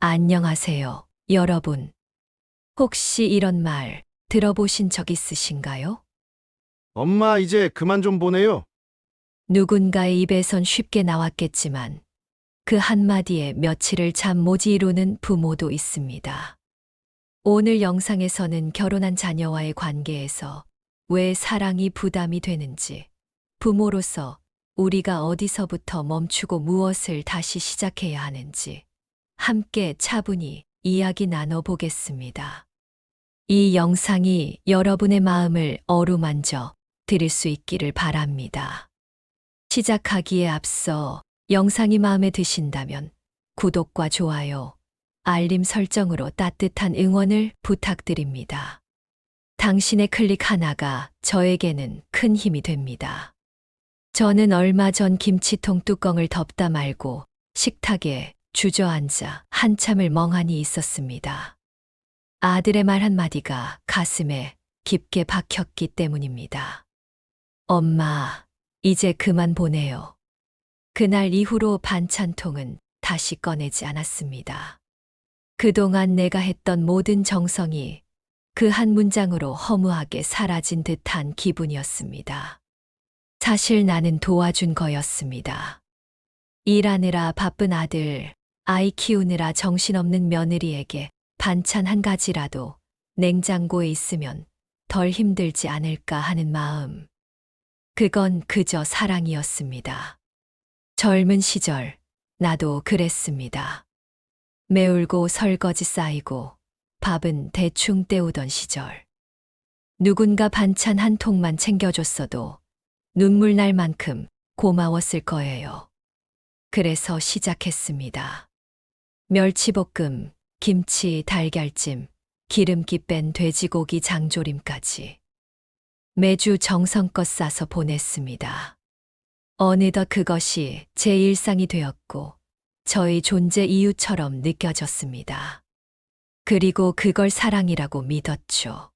안녕하세요, 여러분. 혹시 이런 말 들어보신 적 있으신가요? 엄마, 이제 그만 좀 보내요. 누군가의 입에선 쉽게 나왔겠지만 그 한마디에 며칠을 잠 못 이루는 부모도 있습니다. 오늘 영상에서는 결혼한 자녀와의 관계에서 왜 사랑이 부담이 되는지, 부모로서 우리가 어디서부터 멈추고 무엇을 다시 시작해야 하는지 함께 차분히 이야기 나눠보겠습니다. 이 영상이 여러분의 마음을 어루만져 드릴 수 있기를 바랍니다. 시작하기에 앞서 영상이 마음에 드신다면 구독과 좋아요, 알림 설정으로 따뜻한 응원을 부탁드립니다. 당신의 클릭 하나가 저에게는 큰 힘이 됩니다. 저는 얼마 전 김치통 뚜껑을 덮다 말고 식탁에 주저앉아 한참을 멍하니 있었습니다. 아들의 말 한마디가 가슴에 깊게 박혔기 때문입니다. 엄마, 이제 그만 보내요. 그날 이후로 반찬통은 다시 꺼내지 않았습니다. 그동안 내가 했던 모든 정성이 그 한 문장으로 허무하게 사라진 듯한 기분이었습니다. 사실 나는 도와준 거였습니다. 일하느라 바쁜 아들, 아이 키우느라 정신없는 며느리에게 반찬 한 가지라도 냉장고에 있으면 덜 힘들지 않을까 하는 마음. 그건 그저 사랑이었습니다. 젊은 시절, 나도 그랬습니다. 매울고 설거지 쌓이고 밥은 대충 때우던 시절. 누군가 반찬 한 통만 챙겨줬어도 눈물 날 만큼 고마웠을 거예요. 그래서 시작했습니다. 멸치볶음, 김치, 달걀찜, 기름기 뺀 돼지고기 장조림까지. 매주 정성껏 싸서 보냈습니다. 어느덧 그것이 제 일상이 되었고 저의 존재 이유처럼 느껴졌습니다. 그리고 그걸 사랑이라고 믿었죠.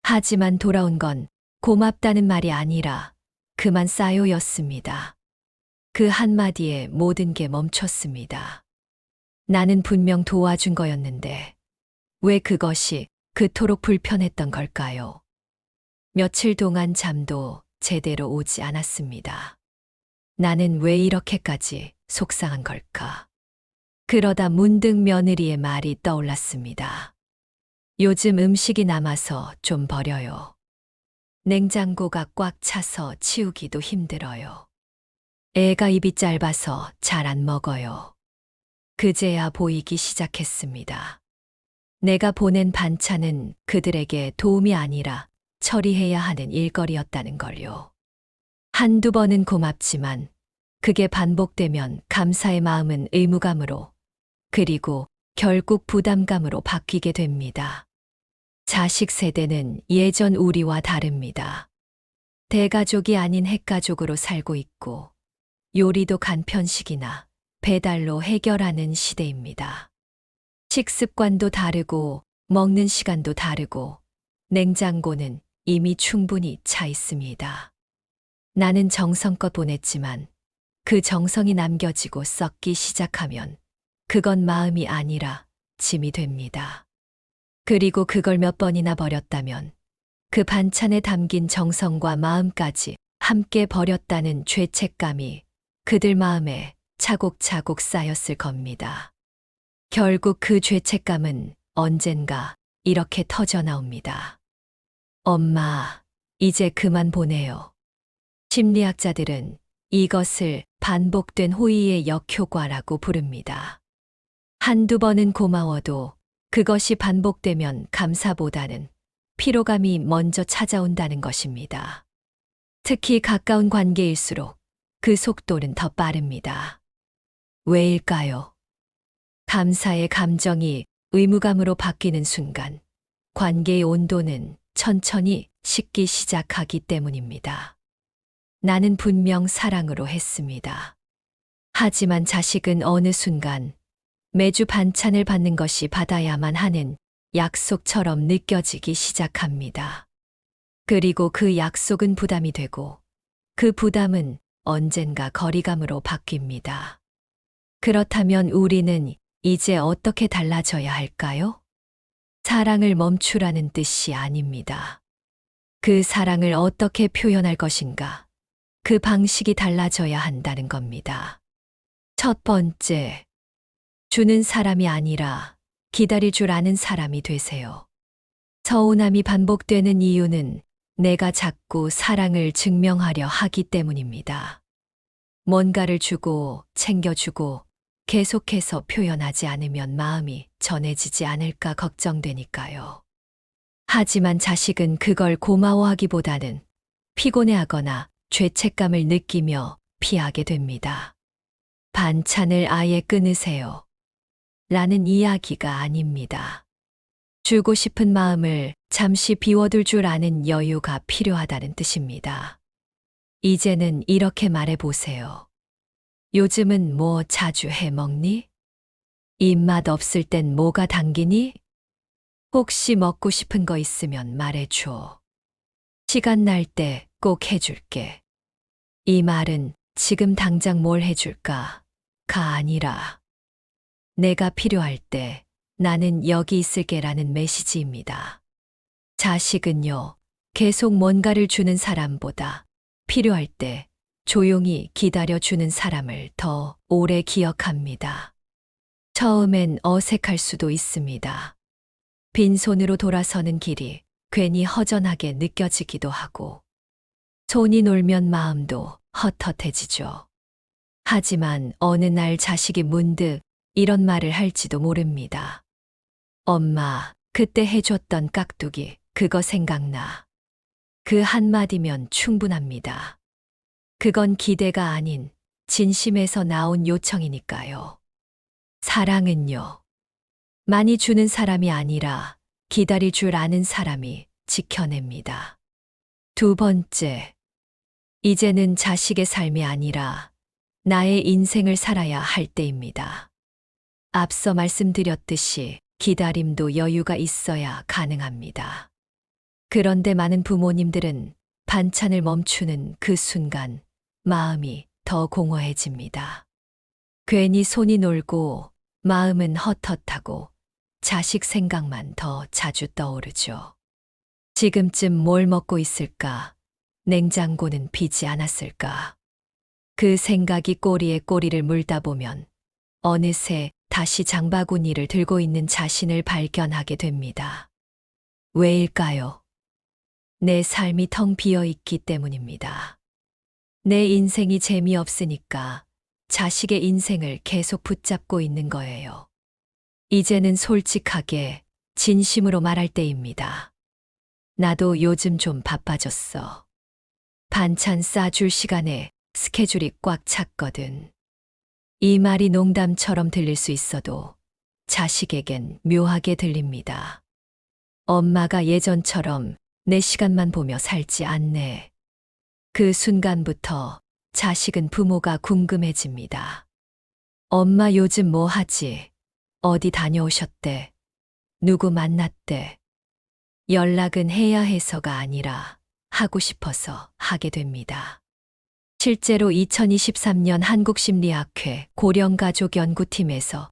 하지만 돌아온 건 고맙다는 말이 아니라 그만 싸요였습니다. 그 한마디에 모든 게 멈췄습니다. 나는 분명 도와준 거였는데 왜 그것이 그토록 불편했던 걸까요? 며칠 동안 잠도 제대로 오지 않았습니다. 나는 왜 이렇게까지 속상한 걸까? 그러다 문득 며느리의 말이 떠올랐습니다. 요즘 음식이 남아서 좀 버려요. 냉장고가 꽉 차서 치우기도 힘들어요. 애가 입이 짧아서 잘 안 먹어요. 그제야 보이기 시작했습니다. 내가 보낸 반찬은 그들에게 도움이 아니라 처리해야 하는 일거리였다는 걸요. 한두 번은 고맙지만 그게 반복되면 감사의 마음은 의무감으로, 그리고 결국 부담감으로 바뀌게 됩니다. 자식 세대는 예전 우리와 다릅니다. 대가족이 아닌 핵가족으로 살고 있고 요리도 간편식이나 배달로 해결하는 시대입니다. 식습관도 다르고 먹는 시간도 다르고 냉장고는 이미 충분히 차 있습니다. 나는 정성껏 보냈지만 그 정성이 남겨지고 썩기 시작하면 그건 마음이 아니라 짐이 됩니다. 그리고 그걸 몇 번이나 버렸다면 그 반찬에 담긴 정성과 마음까지 함께 버렸다는 죄책감이 그들 마음에 차곡차곡 쌓였을 겁니다. 결국 그 죄책감은 언젠가 이렇게 터져 나옵니다. 엄마, 이제 그만 보내요. 심리학자들은 이것을 반복된 호의의 역효과라고 부릅니다. 한두 번은 고마워도 그것이 반복되면 감사보다는 피로감이 먼저 찾아온다는 것입니다. 특히 가까운 관계일수록 그 속도는 더 빠릅니다. 왜일까요? 감사의 감정이 의무감으로 바뀌는 순간 관계의 온도는 천천히 식기 시작하기 때문입니다. 나는 분명 사랑으로 했습니다. 하지만 자식은 어느 순간 매주 반찬을 받는 것이 받아야만 하는 약속처럼 느껴지기 시작합니다. 그리고 그 약속은 부담이 되고 그 부담은 언젠가 거리감으로 바뀝니다. 그렇다면 우리는 이제 어떻게 달라져야 할까요? 사랑을 멈추라는 뜻이 아닙니다. 그 사랑을 어떻게 표현할 것인가? 그 방식이 달라져야 한다는 겁니다. 첫 번째, 주는 사람이 아니라 기다릴 줄 아는 사람이 되세요. 서운함이 반복되는 이유는 내가 자꾸 사랑을 증명하려 하기 때문입니다. 뭔가를 주고 챙겨주고 계속해서 표현하지 않으면 마음이 전해지지 않을까 걱정되니까요. 하지만 자식은 그걸 고마워하기보다는 피곤해하거나 죄책감을 느끼며 피하게 됩니다. 반찬을 아예 끊으세요. 라는 이야기가 아닙니다. 주고 싶은 마음을 잠시 비워둘 줄 아는 여유가 필요하다는 뜻입니다. 이제는 이렇게 말해보세요. 요즘은 뭐 자주 해 먹니? 입맛 없을 땐 뭐가 당기니? 혹시 먹고 싶은 거 있으면 말해줘. 시간 날 때 꼭 해줄게. 이 말은 지금 당장 뭘 해줄까가 아니라 내가 필요할 때 나는 여기 있을게라는 메시지입니다. 자식은요, 계속 뭔가를 주는 사람보다 필요할 때 조용히 기다려주는 사람을 더 오래 기억합니다. 처음엔 어색할 수도 있습니다. 빈손으로 돌아서는 길이 괜히 허전하게 느껴지기도 하고, 손이 놀면 마음도 헛헛해지죠. 하지만 어느 날 자식이 문득 이런 말을 할지도 모릅니다. 엄마, 그때 해줬던 깍두기, 그거 생각나. 그 한마디면 충분합니다. 그건 기대가 아닌 진심에서 나온 요청이니까요. 사랑은요, 많이 주는 사람이 아니라 기다릴 줄 아는 사람이 지켜냅니다. 두 번째, 이제는 자식의 삶이 아니라 나의 인생을 살아야 할 때입니다. 앞서 말씀드렸듯이 기다림도 여유가 있어야 가능합니다. 그런데 많은 부모님들은 반찬을 멈추는 그 순간 마음이 더 공허해집니다. 괜히 손이 놀고 마음은 헛헛하고 자식 생각만 더 자주 떠오르죠. 지금쯤 뭘 먹고 있을까? 냉장고는 비지 않았을까? 그 생각이 꼬리에 꼬리를 물다 보면 어느새 다시 장바구니를 들고 있는 자신을 발견하게 됩니다. 왜일까요? 내 삶이 텅 비어 있기 때문입니다. 내 인생이 재미없으니까 자식의 인생을 계속 붙잡고 있는 거예요. 이제는 솔직하게 진심으로 말할 때입니다. 나도 요즘 좀 바빠졌어. 반찬 싸줄 시간에 스케줄이 꽉 찼거든. 이 말이 농담처럼 들릴 수 있어도 자식에겐 묘하게 들립니다. 엄마가 예전처럼 내 시간만 보며 살지 않네. 그 순간부터 자식은 부모가 궁금해집니다. 엄마 요즘 뭐 하지? 어디 다녀오셨대? 누구 만났대? 연락은 해야 해서가 아니라 하고 싶어서 하게 됩니다. 실제로 2023년 한국심리학회 고령가족연구팀에서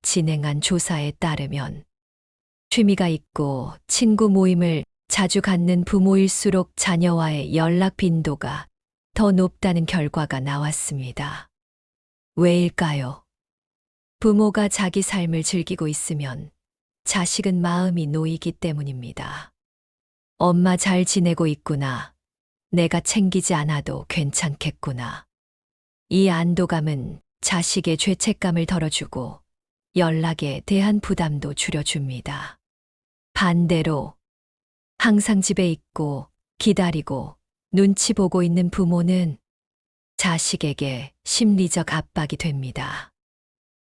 진행한 조사에 따르면 취미가 있고 친구 모임을 자주 갖는 부모일수록 자녀와의 연락 빈도가 더 높다는 결과가 나왔습니다. 왜일까요? 부모가 자기 삶을 즐기고 있으면 자식은 마음이 놓이기 때문입니다. 엄마 잘 지내고 있구나. 내가 챙기지 않아도 괜찮겠구나. 이 안도감은 자식의 죄책감을 덜어주고 연락에 대한 부담도 줄여줍니다. 반대로 항상 집에 있고 기다리고 눈치 보고 있는 부모는 자식에게 심리적 압박이 됩니다.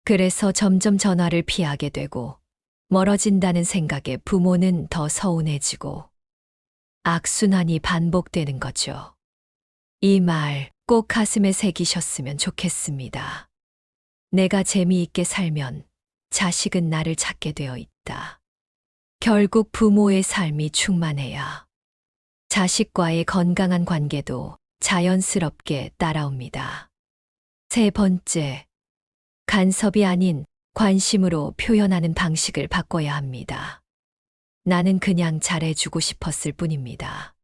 그래서 점점 전화를 피하게 되고 멀어진다는 생각에 부모는 더 서운해지고 악순환이 반복되는 거죠. 이 말 꼭 가슴에 새기셨으면 좋겠습니다. 내가 재미있게 살면 자식은 나를 찾게 되어 있다. 결국 부모의 삶이 충만해야 자식과의 건강한 관계도 자연스럽게 따라옵니다. 세 번째, 간섭이 아닌 관심으로 표현하는 방식을 바꿔야 합니다. 나는 그냥 잘해주고 싶었을 뿐입니다.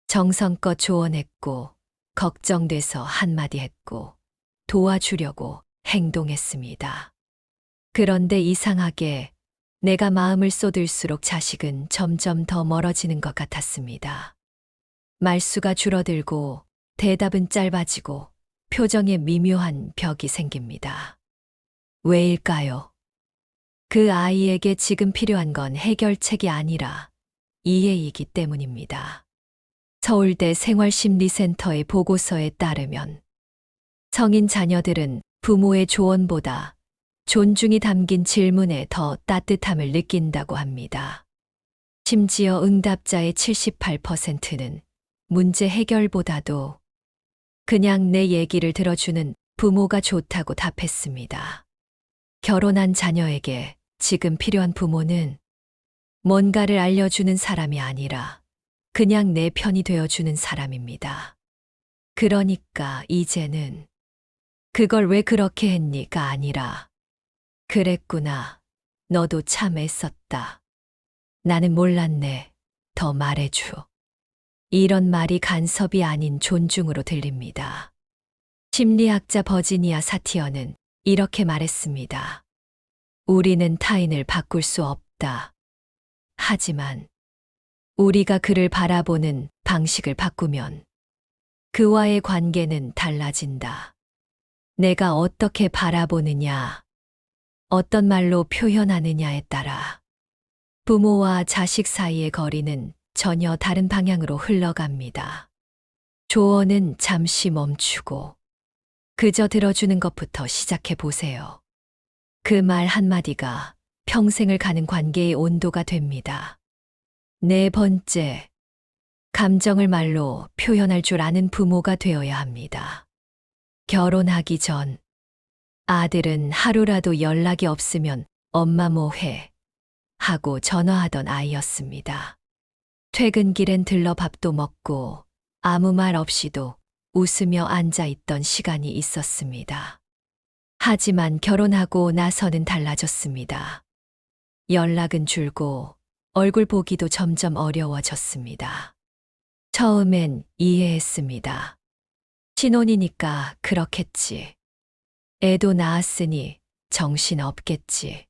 정성껏 조언했고, 걱정돼서 한마디 했고, 도와주려고 행동했습니다. 그런데 이상하게 내가 마음을 쏟을수록 자식은 점점 더 멀어지는 것 같았습니다. 말수가 줄어들고 대답은 짧아지고 표정에 미묘한 벽이 생깁니다. 왜일까요? 그 아이에게 지금 필요한 건 해결책이 아니라 이해이기 때문입니다. 서울대 생활심리센터의 보고서에 따르면 성인 자녀들은 부모의 조언보다 존중이 담긴 질문에 더 따뜻함을 느낀다고 합니다. 심지어 응답자의 78%는 문제 해결보다도 그냥 내 얘기를 들어주는 부모가 좋다고 답했습니다. 결혼한 자녀에게 지금 필요한 부모는 뭔가를 알려주는 사람이 아니라 그냥 내 편이 되어주는 사람입니다. 그러니까 이제는 그걸 왜 그렇게 했니가 아니라 그랬구나. 너도 참 애썼다. 나는 몰랐네. 더 말해줘. 이런 말이 간섭이 아닌 존중으로 들립니다. 심리학자 버지니아 사티어는 이렇게 말했습니다. 우리는 타인을 바꿀 수 없다. 하지만 우리가 그를 바라보는 방식을 바꾸면 그와의 관계는 달라진다. 내가 어떻게 바라보느냐, 어떤 말로 표현하느냐에 따라 부모와 자식 사이의 거리는 전혀 다른 방향으로 흘러갑니다. 조언은 잠시 멈추고 그저 들어주는 것부터 시작해 보세요. 그 말 한마디가 평생을 가는 관계의 온도가 됩니다. 네 번째, 감정을 말로 표현할 줄 아는 부모가 되어야 합니다. 결혼하기 전 아들은 하루라도 연락이 없으면 엄마 뭐해? 하고 전화하던 아이였습니다. 퇴근길엔 들러 밥도 먹고 아무 말 없이도 웃으며 앉아 있던 시간이 있었습니다. 하지만 결혼하고 나서는 달라졌습니다. 연락은 줄고 얼굴 보기도 점점 어려워졌습니다. 처음엔 이해했습니다. 신혼이니까 그렇겠지. 애도 낳았으니 정신 없겠지.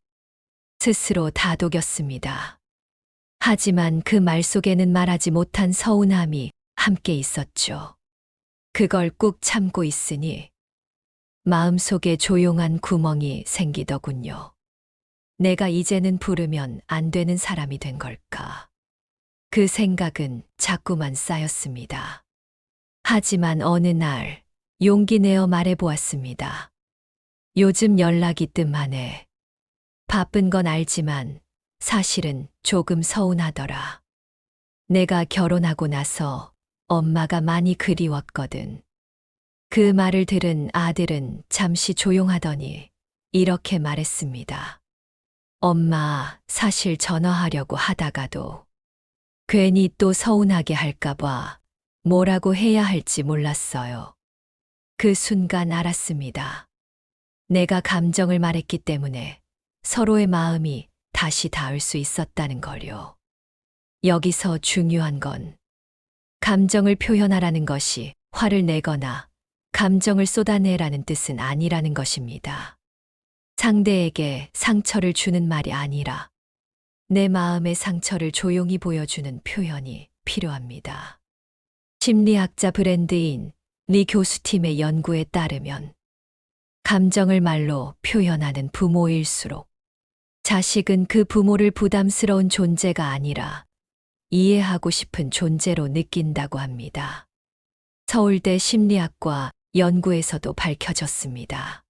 스스로 다독였습니다. 하지만 그 말 속에는 말하지 못한 서운함이 함께 있었죠. 그걸 꾹 참고 있으니 마음속에 조용한 구멍이 생기더군요. 내가 이제는 부르면 안 되는 사람이 된 걸까? 그 생각은 자꾸만 쌓였습니다. 하지만 어느 날 용기 내어 말해보았습니다. 요즘 연락이 뜸하네. 바쁜 건 알지만 사실은 조금 서운하더라. 내가 결혼하고 나서 엄마가 많이 그리웠거든. 그 말을 들은 아들은 잠시 조용하더니 이렇게 말했습니다. 엄마, 사실 전화하려고 하다가도 괜히 또 서운하게 할까봐 뭐라고 해야 할지 몰랐어요. 그 순간 알았습니다. 내가 감정을 말했기 때문에 서로의 마음이 다시 닿을 수 있었다는 걸요. 여기서 중요한 건 감정을 표현하라는 것이 화를 내거나 감정을 쏟아내라는 뜻은 아니라는 것입니다. 상대에게 상처를 주는 말이 아니라 내 마음의 상처를 조용히 보여주는 표현이 필요합니다. 심리학자 브랜드인 리 교수팀의 연구에 따르면 감정을 말로 표현하는 부모일수록 자식은 그 부모를 부담스러운 존재가 아니라 이해하고 싶은 존재로 느낀다고 합니다. 서울대 심리학과 연구에서도 밝혀졌습니다.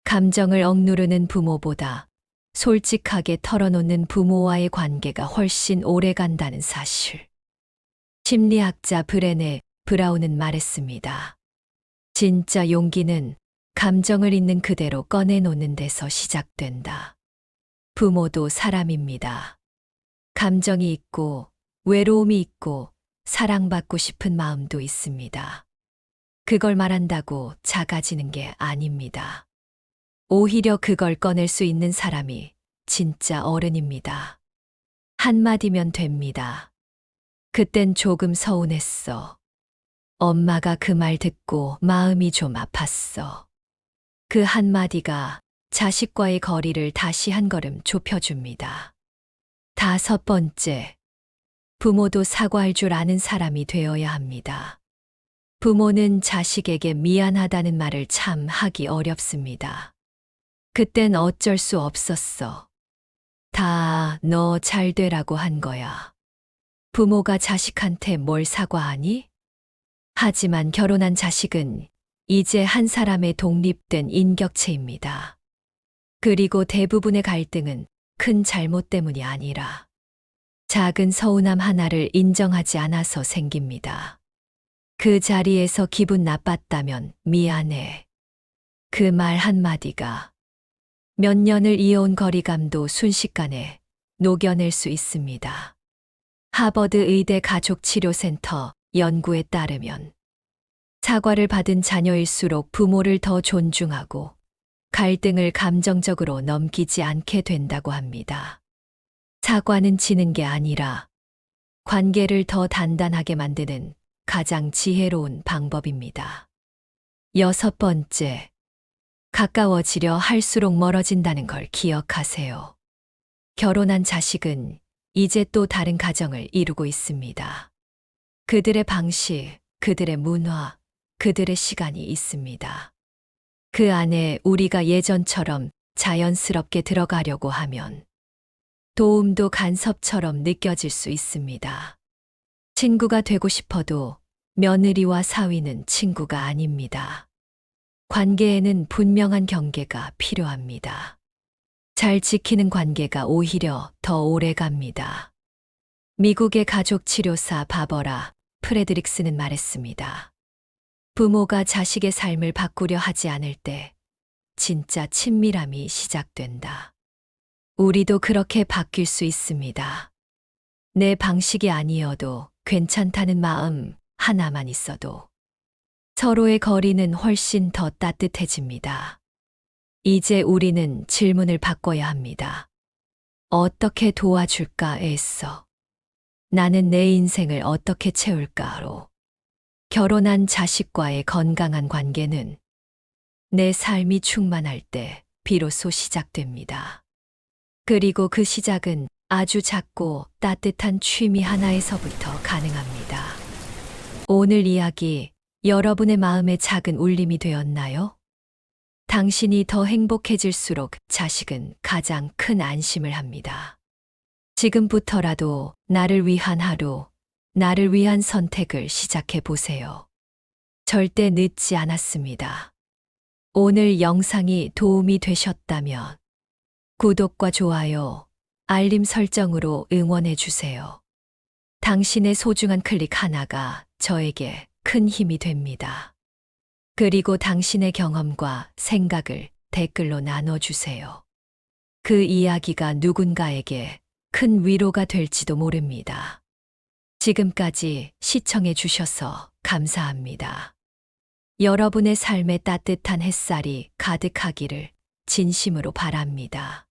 감정을 억누르는 부모보다 솔직하게 털어놓는 부모와의 관계가 훨씬 오래 간다는 사실. 심리학자 브레네 브라운은 말했습니다. 진짜 용기는 감정을 있는 그대로 꺼내놓는 데서 시작된다. 부모도 사람입니다. 감정이 있고 외로움이 있고 사랑받고 싶은 마음도 있습니다. 그걸 말한다고 작아지는 게 아닙니다. 오히려 그걸 꺼낼 수 있는 사람이 진짜 어른입니다. 한마디면 됩니다. 그땐 조금 서운했어. 엄마가 그 말 듣고 마음이 좀 아팠어. 그 한마디가 자식과의 거리를 다시 한 걸음 좁혀줍니다. 5번째, 부모도 사과할 줄 아는 사람이 되어야 합니다. 부모는 자식에게 미안하다는 말을 참 하기 어렵습니다. 그땐 어쩔 수 없었어. 다 너 잘 되라고 한 거야. 부모가 자식한테 뭘 사과하니? 하지만 결혼한 자식은 이제 한 사람의 독립된 인격체입니다. 그리고 대부분의 갈등은 큰 잘못 때문이 아니라 작은 서운함 하나를 인정하지 않아서 생깁니다. 그 자리에서 기분 나빴다면 미안해. 그 말 한마디가 몇 년을 이어온 거리감도 순식간에 녹여낼 수 있습니다. 하버드 의대 가족치료센터 연구에 따르면 사과를 받은 자녀일수록 부모를 더 존중하고 갈등을 감정적으로 넘기지 않게 된다고 합니다. 사과는 지는 게 아니라 관계를 더 단단하게 만드는 가장 지혜로운 방법입니다. 6번째, 가까워지려 할수록 멀어진다는 걸 기억하세요. 결혼한 자식은 이제 또 다른 가정을 이루고 있습니다. 그들의 방식, 그들의 문화, 그들의 시간이 있습니다. 그 안에 우리가 예전처럼 자연스럽게 들어가려고 하면 도움도 간섭처럼 느껴질 수 있습니다. 친구가 되고 싶어도 며느리와 사위는 친구가 아닙니다. 관계에는 분명한 경계가 필요합니다. 잘 지키는 관계가 오히려 더 오래 갑니다. 미국의 가족치료사 바버라 프레드릭스는 말했습니다. 부모가 자식의 삶을 바꾸려 하지 않을 때 진짜 친밀함이 시작된다. 우리도 그렇게 바뀔 수 있습니다. 내 방식이 아니어도 괜찮다는 마음 하나만 있어도 서로의 거리는 훨씬 더 따뜻해집니다. 이제 우리는 질문을 바꿔야 합니다. 어떻게 도와줄까 애써. 나는 내 인생을 어떻게 채울까로. 결혼한 자식과의 건강한 관계는 내 삶이 충만할 때 비로소 시작됩니다. 그리고 그 시작은 아주 작고 따뜻한 취미 하나에서부터 가능합니다. 오늘 이야기 여러분의 마음에 작은 울림이 되었나요? 당신이 더 행복해질수록 자식은 가장 큰 안심을 합니다. 지금부터라도 나를 위한 하루, 나를 위한 선택을 시작해 보세요. 절대 늦지 않았습니다. 오늘 영상이 도움이 되셨다면 구독과 좋아요, 알림 설정으로 응원해 주세요. 당신의 소중한 클릭 하나가 저에게 큰 힘이 됩니다. 그리고 당신의 경험과 생각을 댓글로 나눠주세요. 그 이야기가 누군가에게 큰 위로가 될지도 모릅니다. 지금까지 시청해 주셔서 감사합니다. 여러분의 삶에 따뜻한 햇살이 가득하기를 진심으로 바랍니다.